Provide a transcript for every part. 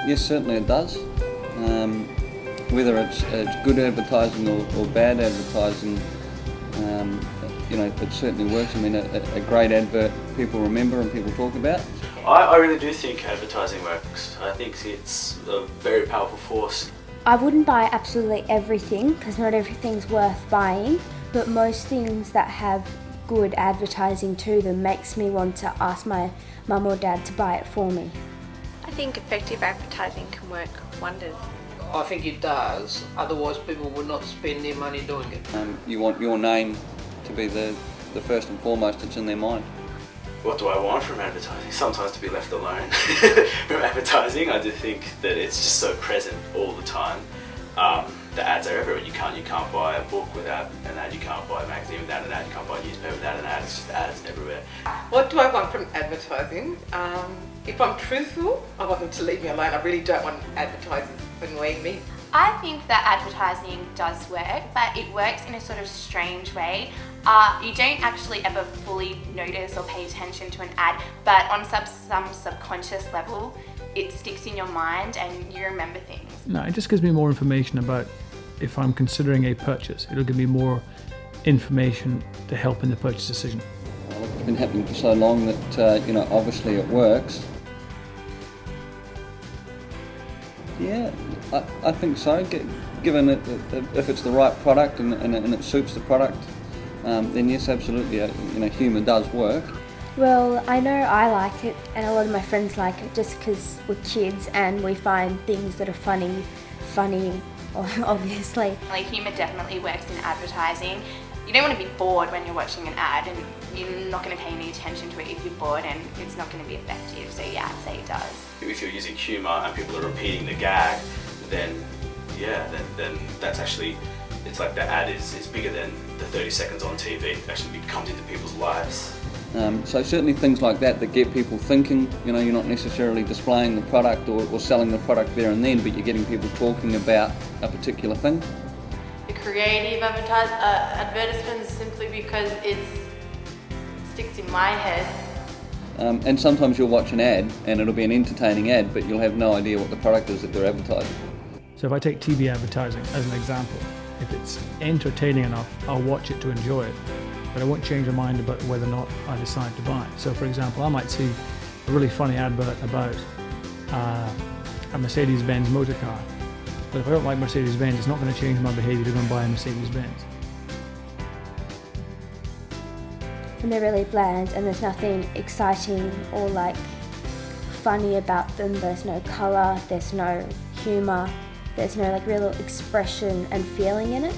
Yes, certainly it does. Whether it's good advertising or bad advertising, it certainly works. I mean, a great advert people remember and people talk about. I really do think advertising works. I think it's a very powerful force. I wouldn't buy absolutely everything because not everything's worth buying, but most things that have good advertising to them makes me want to ask my mum or dad to buy it for me. I think effective advertising can work wonders. I think it does, otherwise people would not spend their money doing it. You want your name to be the first and foremost that's in their mind. What do I want from advertising? Sometimes to be left alone from advertising. I do think that it's just so present all the time. The ads are everywhere. You can't buy a book without an ad. You can't buy a magazine without an ad. You can't buy a newspaper without an ad. It's just ads everywhere. What do I want from advertising? If I'm truthful, I want them to leave me alone. I really don't want advertisers annoying me. I think that advertising does work, but it works in a sort of strange way. You don't actually ever fully notice or pay attention to an ad, but on some subconscious level, it sticks in your mind and you remember things. No, it just gives me more information about if I'm considering a purchase. It'll give me more information to help in the purchase decision. Well, it's been happening for so long that, obviously it works. Yeah, I think so. Given that if it's the right product and it suits the product, then yes, absolutely, humour does work. Well, I know I like it and a lot of my friends like it just because we're kids and we find things that are funny, obviously. Like, humour definitely works in advertising. You don't want to be bored when you're watching an ad, and you're not going to pay any attention to it if you're bored, and it's not going to be effective. So yeah, I'd say it does. If you're using humour and people are repeating the gag, then that's actually, it's like the ad is bigger than the 30 seconds on TV. It actually comes into people's lives. So certainly things like that get people thinking. You're not necessarily displaying the product or selling the product there and then, but you're getting people talking about a particular thing. The creative advertisements simply because it sticks in my head. And sometimes you'll watch an ad and it'll be an entertaining ad, but you'll have no idea what the product is that they're advertising. So if I take TV advertising as an example, if it's entertaining enough, I'll watch it to enjoy it, but I won't change my mind about whether or not I decide to buy it. So for example, I might see a really funny advert about a Mercedes-Benz motor car, but if I don't like Mercedes-Benz, it's not going to change my behaviour to go and buy a Mercedes-Benz. And they're really bland and there's nothing exciting or like funny about them. There's no colour, there's no humour, there's no like real expression and feeling in it.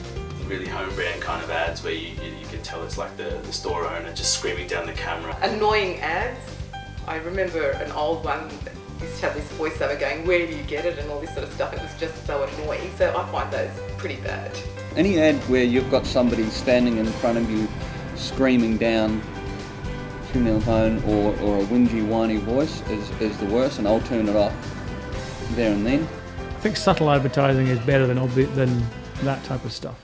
Really home brand kind of ads where you can tell it's like the store owner just screaming down the camera. Annoying ads. I remember an old one that used to have this voiceover going, "Where do you get it?" and all this sort of stuff. It was just so annoying. So I find those pretty bad. Any ad where you've got somebody standing in front of you screaming down through their phone or a whingy, whiny voice is the worst, and I'll turn it off there and then. I think subtle advertising is better than that type of stuff.